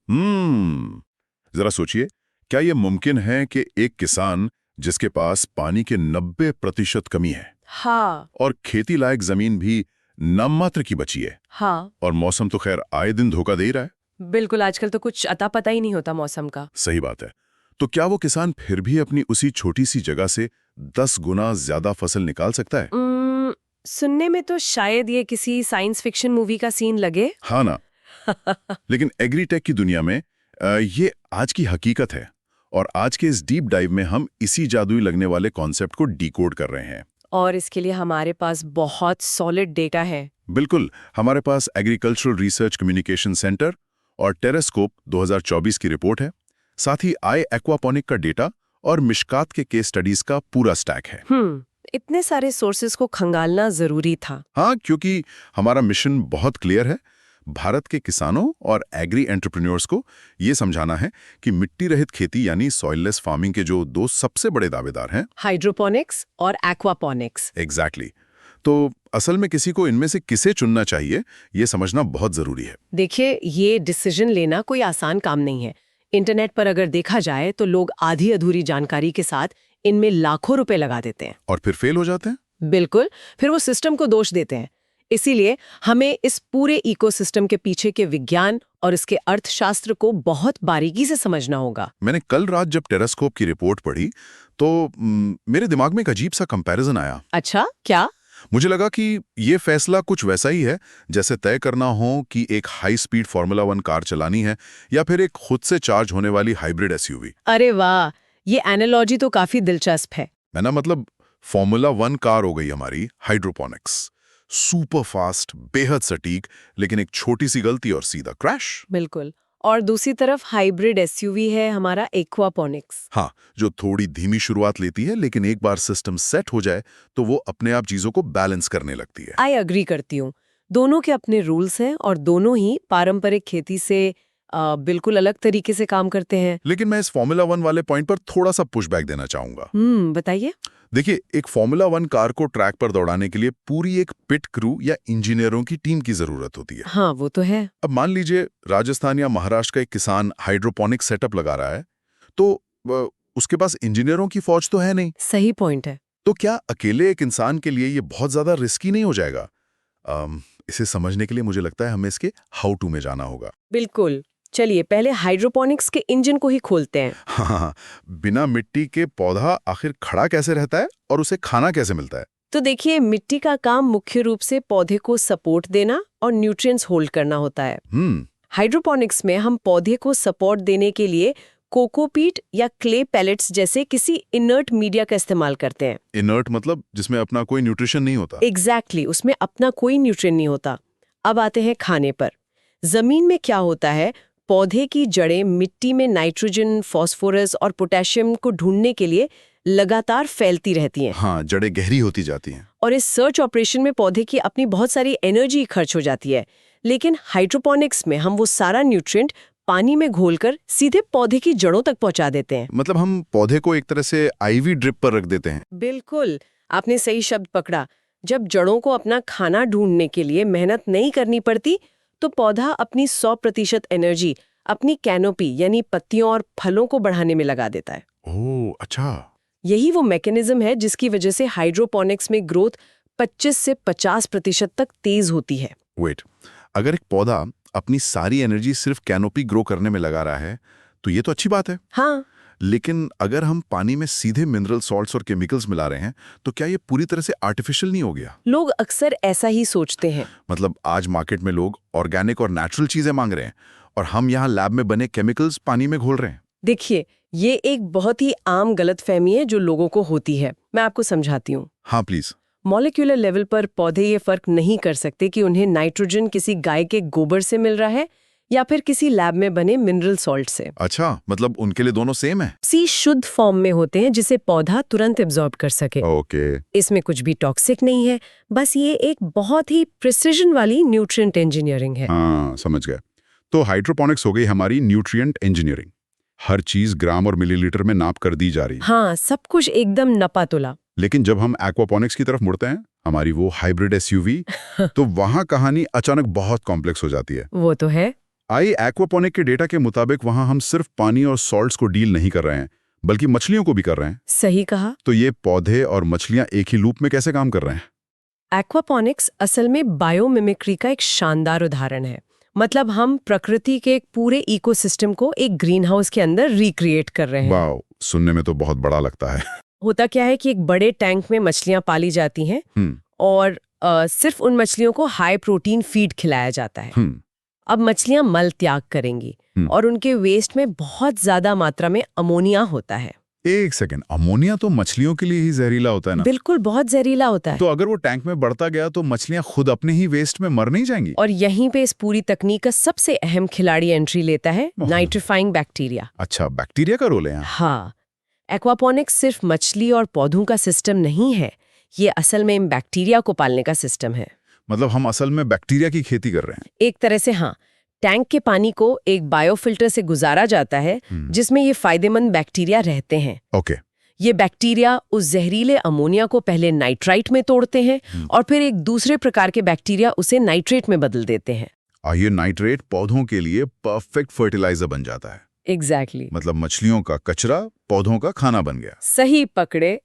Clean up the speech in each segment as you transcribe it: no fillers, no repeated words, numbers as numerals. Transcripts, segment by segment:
जरा सोचिए, क्या ये मुमकिन है कि एक किसान जिसके पास पानी के 90% कमी है हाँ। और खेती लायक जमीन भी नाममात्र की बची है, हाँ, और मौसम तो खैर आए दिन धोखा दे ही रहा है। बिल्कुल। आजकल तो कुछ अता पता ही नहीं होता मौसम का। सही बात है। तो क्या वो किसान फिर भी अपनी उसी छोटी सी जगह से 10 गुना ज्यादा फसल निकाल सकता है? सुनने में तो शायद ये किसी साइंस फिक्शन मूवी का सीन लगे। हाँ ना। लेकिन एग्रीटेक की दुनिया में ये आज की हकीकत है, और आज के इस डीप डाइव में हम इसी जादुई लगने वाले कॉन्सेप्ट को डिकोड कर रहे हैं। और इसके लिए हमारे पास बहुत सॉलिड डेटा है। बिल्कुल, हमारे पास एग्रीकल्चरल रिसर्च कम्युनिकेशन सेंटर और टेरेस्कोप 2024 की रिपोर्ट है, साथ ही आई एक्वापोनिक का डेटा और मिशकात के केस स्टडीज का पूरा स्टैक है। इतने सारे सोर्सेज को खंगालना जरूरी था। हाँ, क्योंकि हमारा मिशन बहुत क्लियर है। भारत के किसानों और एग्री एंटरप्रेन्योर्स को ये समझाना है कि मिट्टी रहित खेती यानी सॉइललेस फार्मिंग के जो दो सबसे बड़े दावेदार हैं, हाइड्रोपोनिक्स और एक्वापोनिक्स। एग्जैक्टली। तो असल में किसी को इनमें से किसे चुनना चाहिए, ये समझना बहुत जरूरी है। देखिए, ये डिसीजन लेना कोई आसान काम नहीं है। इंटरनेट पर अगर देखा जाए तो लोग आधी अधूरी जानकारी के साथ इनमें लाखों रुपए लगा देते हैं। और फिर फेल हो जाते हैं। बिल्कुल, फिर वो सिस्टम को दोष देते हैं। इसीलिए हमें इस पूरे इकोसिस्टम के पीछे के विज्ञान और इसके अर्थशास्त्र को बहुत बारीकी से समझना होगा। मैंने कल रात जब टेरेस्कोप की रिपोर्ट पढ़ी तो मेरे दिमाग में एक अजीब सा कंपैरिजन आया। अच्छा, क्या? मुझे लगा कि ये फैसला कुछ वैसा ही है जैसे तय करना हो कि एक हाई स्पीड फॉर्मूला 1 कार चलानी है या फिर एक खुद से चार्ज होने वाली हाइब्रिड एसयूवी। अरे वाह, ये एनालॉजी तो काफी दिलचस्प है। है ना, मतलब फॉर्मूला 1 कार हो गई हमारी हाइड्रोपोनिक्स, सुपर फास्ट, बेहद सटीक, लेकिन एक छोटी सी गलती और सीधा क्रैश। बिल्कुल। और दूसरी तरफ हाइब्रिड एसयूवी है हमारा एक्वापोनिक्स। हाँ, जो थोड़ी धीमी शुरुआत लेती है लेकिन एक बार सिस्टम सेट हो जाए तो वो अपने आप चीजों को बैलेंस करने लगती है। आई अग्री करती हूँ। दोनों के अपने रूल्स हैं और दोनों ही पारंपरिक खेती से बिल्कुल अलग तरीके से काम करते हैं। लेकिन मैं इस फॉर्मूला 1 वाले पॉइंट पर थोड़ा सा पुशबैक देना चाहूंगा। बताइए। देखिए, एक फॉर्मूला 1 कार को ट्रैक पर दौड़ाने के लिए पूरी एक पिट क्रू या इंजीनियरों की टीम की जरूरत होती है। हाँ, वो तो है। अब मान लीजिए राजस्थान या महाराष्ट्र का एक किसान हाइड्रोपोनिक सेटअप लगा रहा है, तो उसके पास इंजीनियरों की फौज तो है नहीं। सही पॉइंट है। तो क्या अकेले एक इंसान के लिए ये बहुत ज्यादा रिस्की नहीं हो जाएगा? इसे समझने के लिए मुझे लगता है हमें इसके हाउ टू में जाना होगा। बिल्कुल। चलिए पहले हाइड्रोपोनिक्स के इंजन को ही खोलते हैं। हाँ, बिना मिट्टी के पौधा आखिर खड़ा कैसे रहता है और उसे खाना कैसे मिलता है? तो देखिए, मिट्टी का काम मुख्य रूप से पौधे को सपोर्ट देना और न्यूट्रिएंट्स होल्ड करना होता है। हाइड्रोपोनिक्स में हम पौधे को सपोर्ट देने के लिए कोकोपीट या क्ले पैलेट्स जैसे किसी इनर्ट मीडिया का इस्तेमाल करते हैं। इनर्ट मतलब जिसमें अपना कोई न्यूट्रिशन नहीं होता। एग्जैक्टली, उसमें अपना कोई न्यूट्रिएंट नहीं होता। अब आते हैं खाने पर। जमीन में क्या होता है, पौधे की जड़ें मिट्टी में नाइट्रोजन, फास्फोरस और पोटेशियम को ढूंढने के लिए लगातार फैलती रहती हैं। हाँ, जड़ें गहरी होती जाती हैं। और इस सर्च ऑपरेशन में पौधे की अपनी बहुत सारी एनर्जी खर्च हो जाती है। लेकिन हाइड्रोपोनिक्स में हम वो सारा न्यूट्रिएंट पानी में घोलकर सीधे पौधे की जड़ों तक पहुंचा देते हैं। मतलब हम पौधे को एक तरह से आईवी ड्रिप पर रख देते हैं। बिल्कुल, आपने सही शब्द पकड़ा। जब जड़ों को अपना खाना ढूंढने के लिए मेहनत नहीं करनी पड़ती, तो पौधा अपनी 100% एनर्जी अपनी कैनोपी यानी पत्तियों और फलों को बढ़ाने में लगा देता है। ओह, अच्छा। यही वो मैकेनिज्म है जिसकी वजह से हाइड्रोपोनिक्स में ग्रोथ 25 से 50% तक तेज होती है। वेट, अगर एक पौधा अपनी सारी एनर्जी सिर्फ कैनोपी ग्रो करने में लगा रहा है तो ये तो अच्छी बात है। हाँ, लेकिन अगर हम पानी में सीधे मिनरल सॉल्ट्स और केमिकल्स मिला रहे हैं तो क्या ये पूरी तरह से आर्टिफिशियल नहीं हो गया? लोग अक्सर ऐसा ही सोचते हैं। मतलब आज मार्केट में लोग ऑर्गेनिक और नेचुरल चीजें मांग रहे हैं और हम यहाँ लैब में बने केमिकल्स पानी में घोल रहे हैं। देखिए, ये एक बहुत ही आम गलतफहमी है जो लोगों को होती है। मैं आपको समझाती हूँ। हाँ प्लीज। मॉलिक्यूलर लेवल पर पौधे ये फर्क नहीं कर सकते कि उन्हें नाइट्रोजन किसी गाय के गोबर से मिल रहा है या फिर किसी लैब में बने मिनरल सॉल्ट से। अच्छा, मतलब उनके लिए दोनों सेम है। सी शुद्ध फॉर्म में होते हैं जिसे पौधा तुरंत एब्जॉर्ब कर सके। ओके। इसमें कुछ भी टॉक्सिक नहीं है, बस ये एक बहुत ही प्रिसिजन वाली न्यूट्रिएंट इंजीनियरिंग है। हाँ, समझ गया। तो हाइड्रोपोनिक्स हो गई हमारी न्यूट्रिएंट इंजीनियरिंग। हर चीज ग्राम और मिलीलीटर में नाप कर दी जा रही है। हाँ, सब कुछ एकदम नपातुला। लेकिन जब हम एक्वापोनिक्स की तरफ मुड़ते हैं, हमारी वो हाइब्रिड एसयूवी, तो वहां कहानी अचानक बहुत कॉम्प्लेक्स हो जाती है। वो तो है। आई एक्वापोनिक के डेटा के मुताबिक वहां हम सिर्फ पानी और सॉल्ट्स को डील नहीं कर रहे हैं, बल्कि मछलियों को भी कर रहे हैं। सही कहा। तो ये पौधे और मछलियां एक ही लूप में कैसे काम कर रहे हैं? एक्वापॉनिक्स असल में बायोमिमिक्री का एक शानदार उदाहरण है। मतलब हम प्रकृति के एक पूरे इकोसिस्टम को एक ग्रीन हाउस के अंदर रिक्रिएट कर रहे हैं। वाओ, सुनने में तो बहुत बड़ा लगता है। होता क्या है कि एक बड़े टैंक में मछलियां पाली जाती हैं और सिर्फ उन मछलियों को हाई प्रोटीन फीड खिलाया जाता है। अब मछलियां मल त्याग करेंगी और उनके वेस्ट में बहुत ज्यादा मात्रा में अमोनिया होता है। एक सेकंड, अमोनिया तो मछलियों के लिए ही जहरीला होता है ना? बिल्कुल, बहुत जहरीला होता है। तो अगर वो टैंक में बढ़ता गया तो मछलियां खुद अपने ही वेस्ट में मर नहीं जाएंगी? और यहीं पे इस पूरी तकनीक का सबसे अहम खिलाड़ी एंट्री लेता है, नाइट्रीफाइंग बैक्टीरिया। अच्छा, बैक्टीरिया का रोल है यहाँ? हाँ, एक्वापॉनिक्स सिर्फ मछली और पौधों का सिस्टम नहीं है, ये असल में इन बैक्टीरिया को पालने का सिस्टम है। मतलब हम असल में बैक्टीरिया की खेती कर रहे हैं? एक तरह से हाँ। टैंक के पानी को एक बायोफिल्टर से गुजारा जाता है जिसमें ये फायदेमंद बैक्टीरिया रहते हैं। ओके। ये बैक्टीरिया उस जहरीले अमोनिया को पहले नाइट्राइट में तोड़ते हैं और फिर एक दूसरे प्रकार के बैक्टीरिया उसे नाइट्रेट में बदल देते हैं। और ये नाइट्रेट पौधों के लिए परफेक्ट फर्टिलाइजर बन जाता है। एग्जैक्टली। मतलब मछलियों का कचरा पौधों का खाना बन गया। सही पकड़े।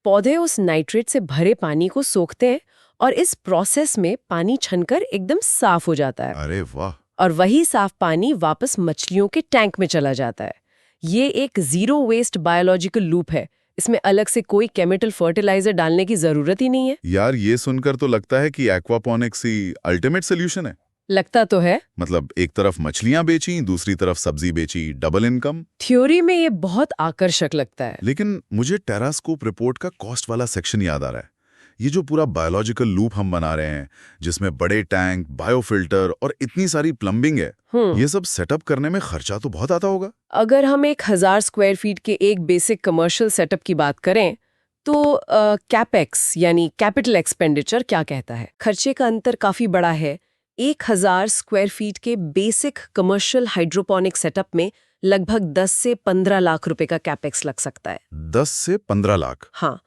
पौधे उस नाइट्रेट से भरे पानी को सोखते हैं और इस प्रोसेस में पानी छनकर एकदम साफ हो जाता है। अरे वाह। और वही साफ पानी वापस मछलियों के टैंक में चला जाता है। ये एक जीरो वेस्ट बायोलॉजिकल लूप है। इसमें अलग से कोई केमिकल फर्टिलाइजर डालने की जरूरत ही नहीं है। यार, ये सुनकर तो लगता है कि एक्वापोनिक्स ही अल्टीमेट सोल्यूशन है। लगता तो है। मतलब एक तरफ मछलियां बेची, दूसरी तरफ सब्जी बेची, डबल इनकम। थ्योरी में ये बहुत आकर्षक लगता है। लेकिन मुझे टेरास्कोप रिपोर्ट का कॉस्ट वाला सेक्शन याद आ रहा है। ये जो पूरा बायोलॉजिकल लूप हम बना रहे हैं, जिसमें बड़े टैंक, बायोफिल्टर और इतनी सारी प्लम्बिंग है, ये सब सेटअप करने में खर्चा तो बहुत आता होगा। अगर हम 1000 स्क्वायर फीट के एक बेसिक कमर्शियल सेटअप की बात करें तो कैपेक्स यानी कैपिटल एक्सपेंडिचर क्या कहता है? खर्चे का अंतर काफी बड़ा है। 1000 स्क्वायर फीट के बेसिक कमर्शियल हाइड्रोपोनिक सेटअप में लगभग 10 से 15 लाख रुपए का कैपेक्स लग सकता है। 10 से 15 लाख? हाँ,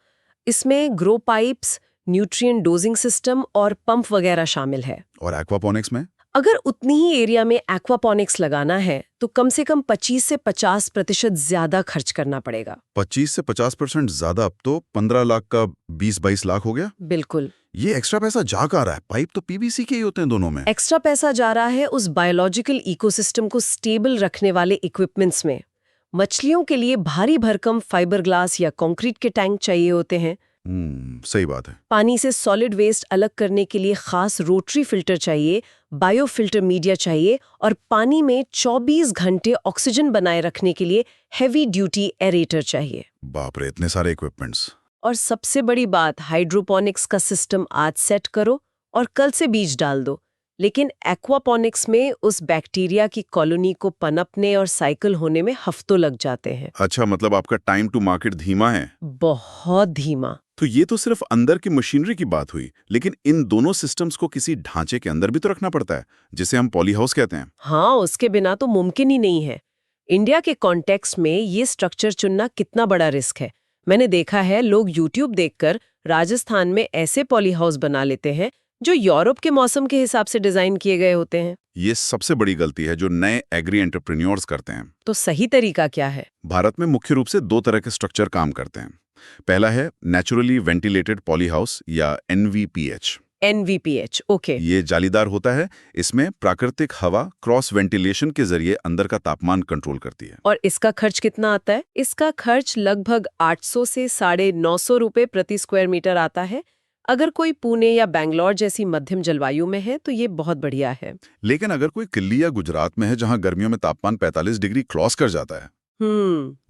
इसमें grow pipes, nutrient dosing system और पंप वगैरह शामिल है। और एक्वापोनिक्स में? अगर उतनी ही एरिया में एक्वापोनिक्स लगाना है तो कम से कम 25 से 50% ज्यादा खर्च करना पड़ेगा। 25 से 50% ज्यादा? अब तो 15 लाख का 20-22 लाख हो गया। बिल्कुल। ये एक्स्ट्रा पैसा जा कहाँ रहा है? पाइप तो पीवीसी के ही होते हैं दोनों में। एक्स्ट्रा पैसा जा रहा है उस बायोलॉजिकल इकोसिस्टम को स्टेबल रखने वाले इक्विपमेंट्स में। मछलियों के लिए भारी भरकम फाइबर ग्लास या कंक्रीट के टैंक चाहिए होते हैं। सही बात है। पानी से सॉलिड वेस्ट अलग करने के लिए खास रोटरी फिल्टर चाहिए, बायोफिल्टर मीडिया चाहिए और पानी में 24 घंटे ऑक्सीजन बनाए रखने के लिए हेवी ड्यूटी एरेटर चाहिए। बाप रे, इतने सारे इक्विपमेंट्स। और सबसे बड़ी बात, हाइड्रोपोनिक्स का सिस्टम आज सेट करो और कल से बीज डाल दो। लेकिन एक्वापोनिक्स में उस बैक्टीरिया की कॉलोनी को पनपने और साइकिल होने में हफ्तों लग जाते हैं। अच्छा, मतलब आपका टाइम टू मार्केट धीमा है? बहुत धीमा। तो ये तो सिर्फ अंदर की मशीनरी की बात हुई, लेकिन इन दोनों सिस्टम्स को किसी ढांचे के अंदर भी तो रखना पड़ता है, जिसे हम पॉली हाउस कहते हैं। हाँ, उसके बिना तो मुमकिन ही नहीं है। इंडिया के कॉन्टेक्स्ट में ये स्ट्रक्चर चुनना कितना बड़ा रिस्क है। मैंने देखा है लोग यूट्यूब देखकर राजस्थान में ऐसे पॉली हाउस बना लेते हैं जो यूरोप के मौसम के हिसाब से डिजाइन किए गए होते हैं। ये सबसे बड़ी गलती है जो नए एग्री एंटरप्रेन्योर्स करते हैं। तो सही तरीका क्या है? भारत में मुख्य रूप से 2 तरह के स्ट्रक्चर काम करते हैं। पहला है नेचुरली वेंटिलेटेड पॉली हाउस या एनवीपीएच। एनवीपीएच, ओके। ये जालीदार होता है। इसमें प्राकृतिक हवा क्रॉस वेंटिलेशन के जरिए अंदर का तापमान कंट्रोल करती है। और इसका खर्च कितना आता है? इसका खर्च लगभग 800 से 950 रुपए प्रति स्क्वायर मीटर आता है। अगर कोई पुणे या बैंगलोर जैसी मध्यम जलवायु में है तो ये बहुत बढ़िया है। लेकिन अगर कोई किल्ली या गुजरात में है जहां गर्मियों में तापमान 45 डिग्री क्रॉस कर जाता है,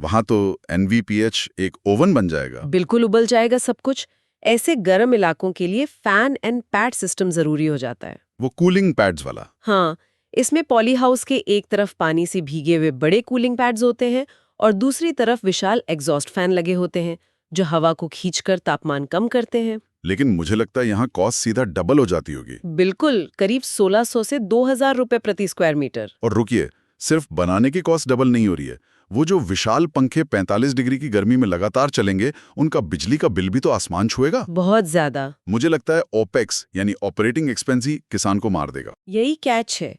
वहां तो एनवीपीएच एक ओवन बन जाएगा। बिल्कुल उबल जाएगा सब कुछ। ऐसे गर्म इलाकों के लिए फैन एंड पैड सिस्टम जरूरी हो जाता है। वो कूलिंग पैड्स वाला? हाँ, इसमें पॉली हाउस के एक तरफ पानी से भीगे हुए बड़े कूलिंग पैड्स होते हैं और दूसरी तरफ विशाल एग्जॉस्ट फैन लगे होते हैं जो हवा को खींचकर तापमान कम करते हैं। लेकिन मुझे लगता है यहाँ कॉस्ट सीधा डबल हो जाती होगी। बिल्कुल, करीब 1600 से 2000 रुपए प्रति स्क्वायर मीटर। और रुकिए, सिर्फ बनाने की कॉस्ट डबल नहीं हो रही है। वो जो विशाल पंखे 45 डिग्री की गर्मी में लगातार चलेंगे, उनका बिजली का बिल भी तो आसमान छुएगा। बहुत ज्यादा। मुझे लगता है ओपेक्स यानी ऑपरेटिंग एक्सपेंस ही किसान को मार देगा। यही कैच है।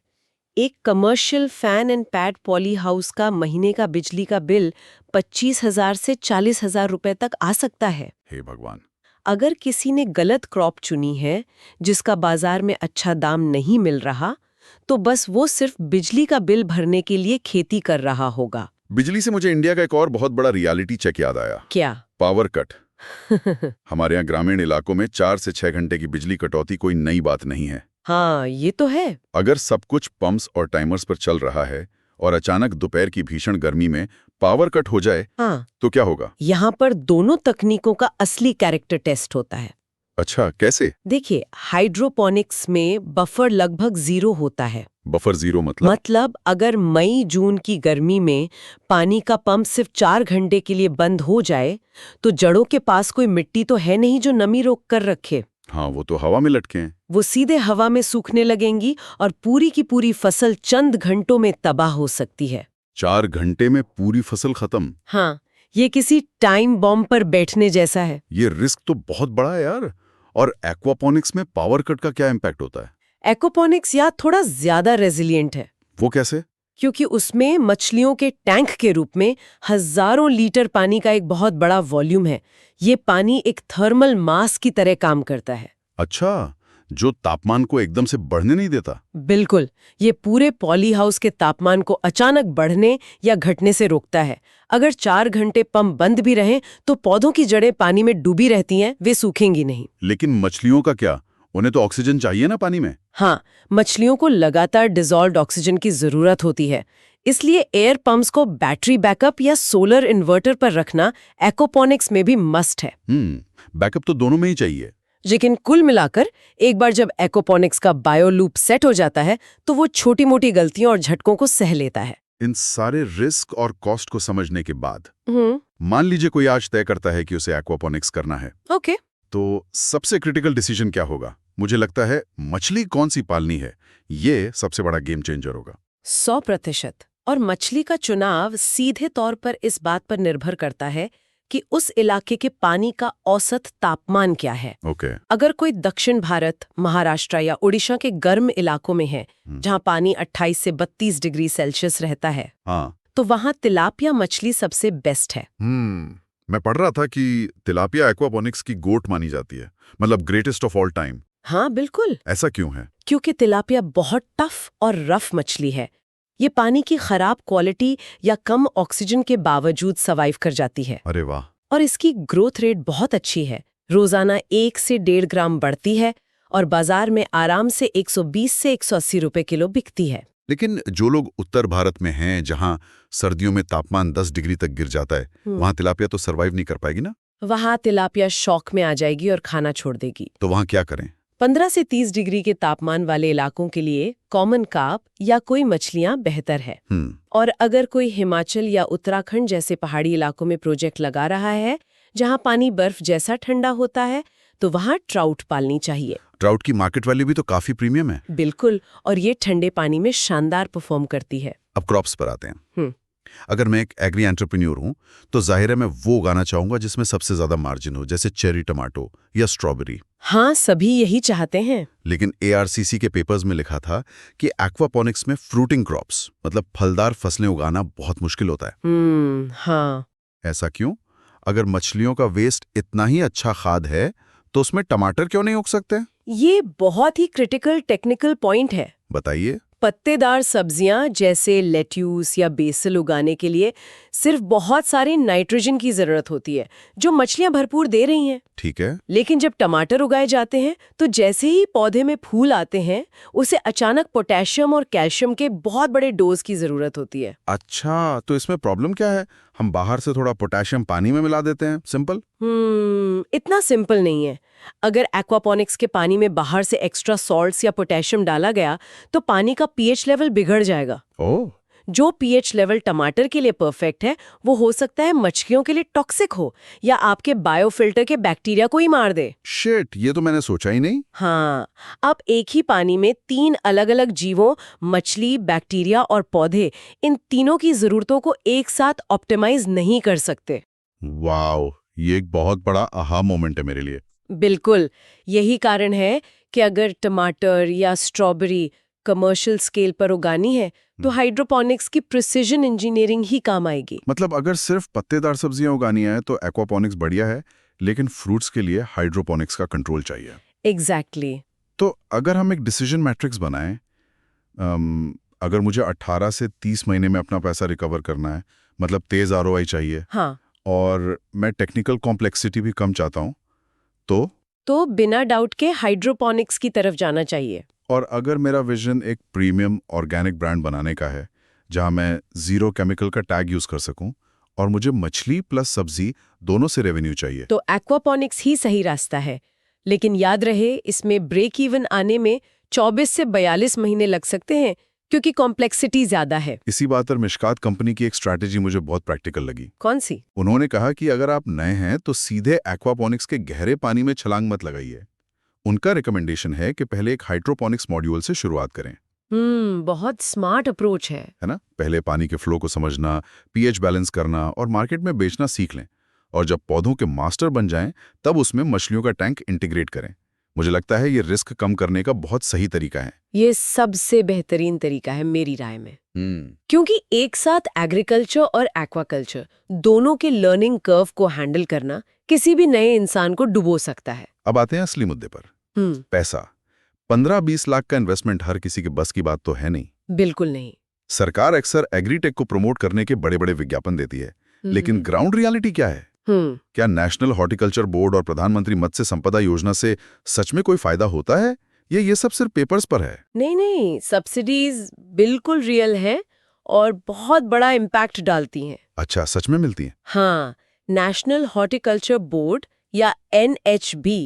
एक commercial fan and pad poly house का महीने का बिजली का बिल 25,000 से 40,000 रुपए तक आ सकता है। हे भगवान। अगर किसी ने गलत क्रॉप चुनी है जिसका बाजार में अच्छा दाम नहीं मिल रहा, तो बस वो सिर्फ बिजली का बिल भरने के लिए खेती कर रहा होगा। बिजली से मुझे इंडिया का एक और बहुत बड़ा रियलिटी चेक याद आया। क्या? Power cut. हमारे यहाँ ग्रामीण इलाकों में 4 से 6 घंटे की बिजली कटौती कोई नई बात नहीं है। हाँ, ये तो है। अगर सब कुछ पंप्स और टाइमर्स पर चल रहा है और अचानक दोपहर की भीषण गर्मी में पावर कट हो जाए, हाँ, तो क्या होगा? यहाँ पर दोनों तकनीकों का असली कैरेक्टर टेस्ट होता है। अच्छा, कैसे? देखिए, हाइड्रोपोनिक्स में बफर लगभग 0 होता है। बफर 0 मतलब अगर मई जून की गर्मी में पानी का पंप सिर्फ 4 घंटे के लिए बंद हो जाए, तो जड़ों के पास कोई मिट्टी तो है नहीं जो नमी रोक कर रखे। हाँ, वो तो हवा में लटके हैं। वो सीधे हवा में सूखने लगेंगी और पूरी की पूरी फसल चंद घंटों में तबाह हो सकती है। 4 घंटे में पूरी फसल खत्म? हाँ, ये किसी टाइम बॉम्ब पर बैठने जैसा है। ये रिस्क तो बहुत बड़ा है यार। और एक्वापोनिक्स में पावर कट का क्या इम्पैक्ट होता है? एक्वापोनिक्स या थोड़ा ज्यादा रेजिलिएंट है। वो कैसे? क्योंकि उसमें मछलियों के टैंक के रूप में हजारों लीटर पानी का एक बहुत बड़ा वॉल्यूम है। ये पानी एक थर्मल मास की तरह काम करता है। अच्छा, जो तापमान को एकदम से बढ़ने नहीं देता? बिल्कुल, ये पूरे पॉली हाउस के तापमान को अचानक बढ़ने या घटने से रोकता है। अगर 4 घंटे पंप बंद भी रहें तो पौधों की जड़ें पानी में डूबी रहती हैं, वे सूखेंगी नहीं। लेकिन मछलियों का क्या? उन्हें तो ऑक्सीजन चाहिए ना पानी में। हाँ, मछलियों को लगातार डिसॉल्व्ड ऑक्सीजन की जरूरत होती है। इसलिए एयर पंप्स को बैटरी बैकअप या सोलर इन्वर्टर पर रखना एक्वापोनिक्स में भी मस्ट है। बैकअप तो दोनों में ही चाहिए। लेकिन कुल मिलाकर एक बार जब एक्वापोनिक्स का बायो लूप सेट हो जाता है, तो वो छोटी-मोटी गलतियों और झटकों को सह लेता है। इन सारे रिस्क और कॉस्ट को समझने के बाद मान लीजिए कोई आज तय करता है कि उसे एक्वापोनिक्स करना है। ओके। तो सबसे क्रिटिकल डिसीजन क्या होगा? मुझे लगता है मछली कौन सी पालनी है, ये सबसे बड़ा गेम चेंजर होगा। 100%। और मछली का चुनाव सीधे तौर पर इस बात पर निर्भर करता है कि उस इलाके के पानी का औसत तापमान क्या है। ओके। अगर कोई दक्षिण भारत, महाराष्ट्र या उड़ीसा के गर्म इलाकों में है, जहां पानी 28 से 32 डिग्री सेल्सियस रहता है, हाँ, तो वहां तिलापिया मछली सबसे बेस्ट है। मैं पढ़ रहा था कि तिलापिया एक्वापोनिक्स की गोट मानी जाती है, मतलब ग्रेटेस्ट ऑफ ऑल टाइम। हाँ, बिल्कुल। ऐसा क्यों है? क्योंकि तिलापिया बहुत टफ और रफ मछली है। ये पानी की खराब क्वालिटी या कम ऑक्सीजन के बावजूद सर्वाइव कर जाती है। अरे वाह। और इसकी ग्रोथ रेट बहुत अच्छी है। रोजाना 1 से 1.5 ग्राम बढ़ती है और बाजार में आराम से 120 से 180 रुपए किलो बिकती है। लेकिन जो लोग उत्तर भारत में हैं, जहां सर्दियों में तापमान 10 डिग्री तक गिर जाता है, वहां तिलापिया तो सर्वाइव नहीं कर पाएगी ना? वहां तिलापिया शॉक में आ जाएगी और खाना छोड़ देगी। तो वहां क्या करें? 15 से 30 डिग्री के तापमान वाले इलाकों के लिए कॉमन कार्प या कोई मछलियां बेहतर है। और अगर कोई हिमाचल या उत्तराखंड जैसे पहाड़ी इलाकों में प्रोजेक्ट लगा रहा है, जहां पानी बर्फ जैसा ठंडा होता है, तो वहां ट्राउट पालनी चाहिए। ट्राउट की मार्केट वैल्यू भी तो काफी प्रीमियम है। बिल्कुल, और ये ठंडे पानी में शानदार परफॉर्म करती है। अब क्रॉप्स पर आते हैं। अगर मैं एक एग्री एंटरप्रेन्योर हूं, तो जाहिर है मैं वो उगाना चाहूंगा जिसमें सबसे ज्यादा मार्जिन हो, जैसे चेरी टमाटो या स्ट्रॉबेरी। हाँ, सभी यही चाहते हैं। लेकिन ARCC के पेपर्स में लिखा था कि एक्वापोनिक्स में फ्रूटिंग क्रॉप्स, मतलब फलदार फसलें उगाना बहुत मुश्किल होता है। हाँ। ऐसा क्यों? अगर मछलियों का वेस्ट इतना ही अच्छा खाद है, तो उसमें टमाटर क्यों नहीं उग सकते? ये बहुत ही क्रिटिकल टेक्निकल पॉइंट है। बताइए। पत्तेदार सब्जियां जैसे लेट्यूस या बेसिल उगाने के लिए सिर्फ बहुत सारे नाइट्रोजन की जरूरत होती है, जो मछलियां भरपूर दे रही हैं। ठीक है। लेकिन जब टमाटर उगाए जाते हैं, तो जैसे ही पौधे में फूल आते हैं, उसे अचानक पोटेशियम और कैल्शियम के बहुत बड़े डोज की जरूरत होती है। अच्छा, तो इसमें प्रॉब्लम क्या है? हम बाहर से थोड़ा पोटेशियम पानी में मिला देते हैं, सिंपल। इतना सिंपल नहीं है। अगर एक्वापोनिक्स के पानी में बाहर से एक्स्ट्रा सॉल्ट्स या पोटेशियम डाला गया, तो पानी का पीएच लेवल बिगड़ जाएगा। ओह। जो पीएच लेवल टमाटर के लिए परफेक्ट है, वो हो सकता है मछलियों के लिए टॉक्सिक हो या आपके बायोफिल्टर के बैक्टीरिया को ही मार दे। शिट, ये तो मैंने सोचा ही नहीं। हाँ, आप एक ही पानी में 3 अलग-अलग जीवों, मछली, बैक्टीरिया और पौधे, इन तीनों की जरूरतों को एक साथ ऑप्टिमाइज नहीं कर सकते। वाओ, ये एक बहुत बड़ा आहा मोमेंट है मेरे लिए। बिल्कुल, यही कारण है कि अगर टमाटर या स्ट्रॉबेरी कमर्शियल स्केल पर उगानी है तो हाइड्रोपोनिक्स की प्रिसिजन इंजीनियरिंग ही काम आएगी। मतलब अगर सिर्फ पत्तेदार सब्जियां उगानी है तो एक्वापोनिक्स बढ़िया है, लेकिन फ्रूट्स के लिए हाइड्रोपोनिक्स का कंट्रोल चाहिए। एग्जैक्टली। तो अगर हम एक डिसीजन मैट्रिक्स बनाएं, अगर मुझे 18 से 30 महीने में अपना पैसा रिकवर करना है, मतलब तेज आरओआई चाहिए, हाँ, और मैं टेक्निकल कॉम्प्लेक्सिटी भी कम चाहता हूं, तो बिना डाउट के हाइड्रोपोनिक्स की तरफ जाना चाहिए। और अगर मेरा विजन एक प्रीमियम ऑर्गेनिक ब्रांड बनाने का है जहां मैं जीरो केमिकल का टैग यूज कर सकूं और मुझे मछली प्लस सब्जी दोनों से रेवेन्यू चाहिए, तो एक्वापोनिक्स ही सही रास्ता है। लेकिन याद रहे, इसमें ब्रेक इवन आने में 24 से 42 महीने लग सकते हैं क्योंकि कॉम्प्लेक्सिटी ज्यादा है। इसी बात पर मिशकात कंपनी की एक स्ट्रैटेजी मुझे बहुत प्रैक्टिकल लगी। कौन सी? उन्होंने कहा कि अगर आप नए हैं तो सीधे एक्वापोनिक्स के गहरे पानी में छलांग मत लगाइए। उनका रिकमेंडेशन है कि पहले एक हाइड्रोपोनिक्स मॉड्यूल से शुरुआत करें। बहुत स्मार्ट अप्रोच है ना? पहले पानी के फ्लो को समझना, पीएच बैलेंस करना और मार्केट में बेचना सीख लें, और जब पौधों के मास्टर बन जाएं तब उसमें मछलियों का टैंक इंटीग्रेट करें। मुझे लगता है ये रिस्क कम करने का बहुत सही तरीका है। ये सबसे बेहतरीन तरीका है मेरी राय में। क्योंकि एक साथ एग्रीकल्चर और एक्वाकल्चर दोनों के लर्निंग कर्व को हैंडल करना किसी भी नए इंसान को डुबो सकता है। अब आते हैं असली मुद्दे पर। पैसा। 15-20 लाख का इन्वेस्टमेंट हर किसी के बस की बात तो है नहीं। बिल्कुल नहीं। सरकार अक्सर एग्रीटेक को प्रमोट करने के बड़े बड़े विज्ञापन देती है, लेकिन ग्राउंड रियलिटी क्या है? क्या नेशनल हॉर्टिकल्चर बोर्ड और प्रधानमंत्री मत्स्य संपदा योजना से सच में कोई फायदा होता है, या ये सब सिर्फ पेपर्स पर है? नहीं, सब्सिडीज बिल्कुल रियल है और बहुत बड़ा इम्पैक्ट डालती हैं। अच्छा, सच में मिलती हैं? हाँ, नेशनल हॉर्टिकल्चर बोर्ड या NHB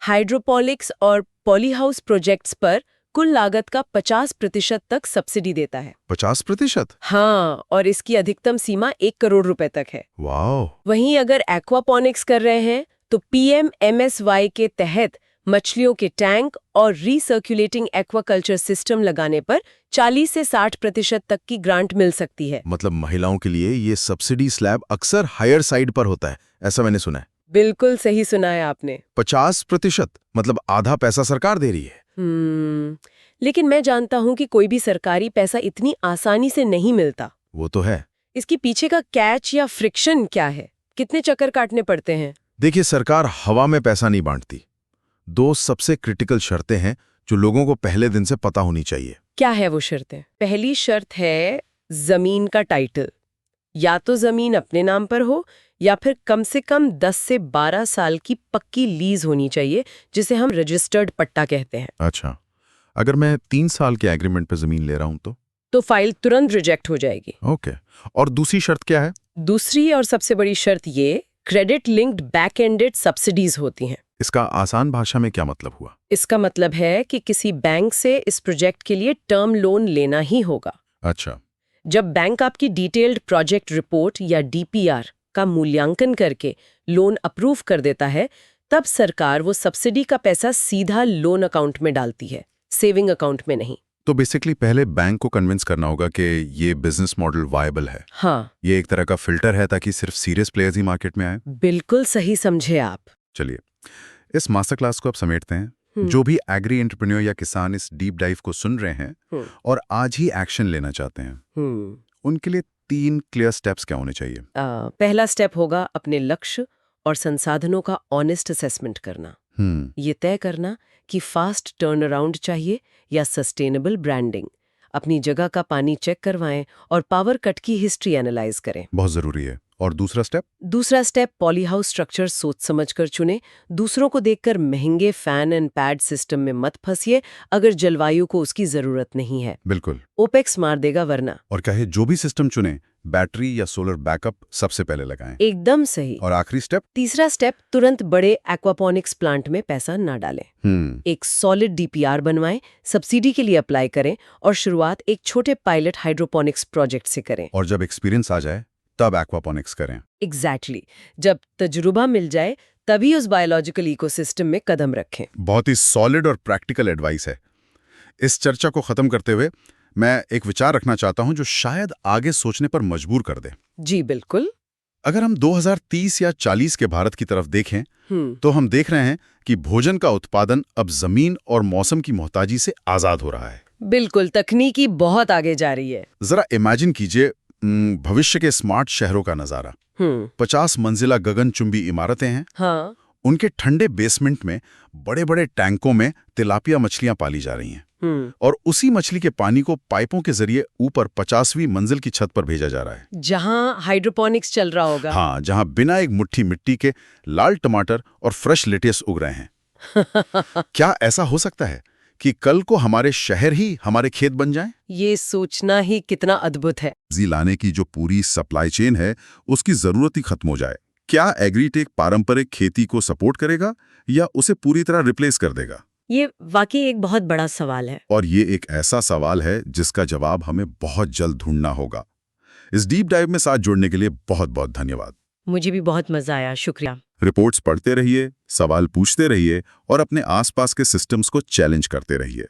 हाइड्रोपोनिक्स और पॉलीहाउस प्रोजेक्ट्स पर कुल लागत का 50% तक सब्सिडी देता है। 50%? हाँ, और इसकी अधिकतम सीमा 1 करोड़ रुपए तक है। वाह! वहीं अगर एक्वापोनिक्स कर रहे हैं तो PMMSY के तहत मछलियों के टैंक और रीसर्कुलेटिंग एक्वाकल्चर सिस्टम लगाने पर 40 से 60% तक की ग्रांट मिल सकती है। मतलब महिलाओं के लिए ये सब्सिडी स्लैब अक्सर हायर साइड पर होता है, ऐसा मैंने सुना है। बिल्कुल सही सुना है आपने। 50%? मतलब आधा पैसा सरकार दे रही है। लेकिन मैं जानता हूं कि कोई भी सरकारी पैसा इतनी आसानी से नहीं मिलता। वो तो है। इसके पीछे का कैच या फ्रिक्शन क्या है? कितने चक्कर काटने पड़ते हैं? देखिए, सरकार हवा में पैसा नहीं बांटती। 2 सबसे क्रिटिकल शर्तें हैं जो लोगों को पहले दिन से पता होनी चाहिए। क्या है वो शर्तें? पहली शर्त है जमीन का टाइटल। या तो जमीन अपने नाम पर हो या फिर कम से कम 10 से 12 साल की पक्की लीज होनी चाहिए, जिसे हम रजिस्टर्ड पट्टा कहते हैं। अच्छा, अगर मैं 3 साल के एग्रीमेंट पे जमीन ले रहा हूं तो फाइल तुरंत रिजेक्ट हो जाएगी। ओके। और दूसरी शर्त क्या है? दूसरी और सबसे बड़ी शर्त ये credit linked back ended subsidies होती हैं। इसका आसान भाषा में क्या मतलब हुआ? इसका मतलब है कि किसी बैंक से इस प्रोजेक्ट के लिए टर्म लोन लेना ही होगा। अच्छा। जब बैंक आपकी डिटेल्ड प्रोजेक्ट रिपोर्ट या DPR का मूल्यांकन करके लोन अप्रूव कर देता है, तब सरकार वो सब्सिडी का पैसा सीधा लोन अकाउंट में डालती है, सेविंग अकाउंट में नहीं। तो बेसिकली पहले बैंक को कन्विंस करना होगा कि ये बिजनेस मॉडल वायबल है। हाँ, ये एक तरह का फिल्टर है ताकि सिर्फ सीरियस प्लेयर्स ही मार्केट में आए। बिल्कुल सही समझे आप। चलिए, इस मास्टर क्लास को अब समेटते हैं। जो भी एग्री एंटरप्रेन्योर या किसान इस डीप डाइव को सुन रहे हैं और आज ही एक्शन लेना चाहते हैं, उनके लिए 3 क्लियर स्टेप्स क्या होने चाहिए? पहला स्टेप होगा अपने लक्ष्य और संसाधनों का ऑनेस्ट असेसमेंट करना। ये तय करना कि फास्ट टर्न अराउंड चाहिए या सस्टेनेबल ब्रांडिंग। अपनी जगह का पानी चेक करवाएं और पावर कट की हिस्ट्री एनालाइज करें। बहुत जरूरी है। और दूसरा स्टेप? दूसरा स्टेप पॉलीहाउस स्ट्रक्चर सोच समझकर चुने। दूसरों को देखकर महंगे फैन एंड पैड सिस्टम में मत फंसिए अगर जलवायु को उसकी जरूरत नहीं है। बिल्कुल। ओपेक्स मार देगा वरना। और कहे जो भी सिस्टम चुने, बैटरी या सोलर बैकअप सबसे पहले लगाएं। एकदम सही। और आखिरी स्टेप? तीसरा स्टेप, तुरंत बड़े एक्वापोनिक्स प्लांट में पैसा ना डालें। एक सॉलिड DPR बनवाएं, सब्सिडी के लिए अप्लाई करें और शुरुआत एक छोटे पायलट हाइड्रोपोनिक्स प्रोजेक्ट से करें। और जब एक्सपीरियंस आ जाए तब एक्वापोनिक्स करें। एग्जैक्टली। जब तजुर्बा मिल जाए तभी उस बायोलॉजिकल इकोसिस्टम में कदम रखें। बहुत ही सॉलिड और प्रैक्टिकल एडवाइस है। इस चर्चा को खत्म करते हुए मैं एक विचार रखना चाहता हूं जो शायद आगे सोचने पर मजबूर कर दे। जी बिल्कुल। अगर हम 2030 या 40 के भारत की तरफ देखें तो हम देख रहे हैं कि भोजन का उत्पादन अब जमीन और मौसम की मोहताजी से आजाद हो रहा है। बिल्कुल, तकनीकी बहुत आगे जा रही है। जरा इमेजिन कीजिए भविष्य के स्मार्ट शहरों का नजारा। 50 मंजिला गगनचुंबी इमारतें हैं। हाँ। उनके ठंडे बेसमेंट में बड़े बड़े टैंकों में तिलापिया मछलियां पाली जा रही हैं। और उसी मछली के पानी को पाइपों के जरिए ऊपर 50वीं मंजिल की छत पर भेजा जा रहा है, जहां हाइड्रोपोनिक्स चल रहा होगा। हाँ, जहां बिना एक मुट्ठी मिट्टी के लाल टमाटर और फ्रेश लेटेस उग रहे हैं। क्या ऐसा हो सकता है कि कल को हमारे शहर ही हमारे खेत बन जाएं? ये सोचना ही कितना अद्भुत है। सब्जी लाने की जो पूरी सप्लाई चेन है उसकी जरूरत ही खत्म हो जाए। क्या एग्रीटेक पारंपरिक खेती को सपोर्ट करेगा या उसे पूरी तरह रिप्लेस कर देगा? ये वाकई एक बहुत बड़ा सवाल है। और ये एक ऐसा सवाल है जिसका जवाब हमें बहुत जल्द ढूंढना होगा। इस डीप डाइव में साथ जुड़ने के लिए बहुत बहुत धन्यवाद। मुझे भी बहुत मजा आया, शुक्रिया। रिपोर्ट्स पढ़ते रहिए, सवाल पूछते रहिए और अपने आसपास के सिस्टम्स को चैलेंज करते रहिए।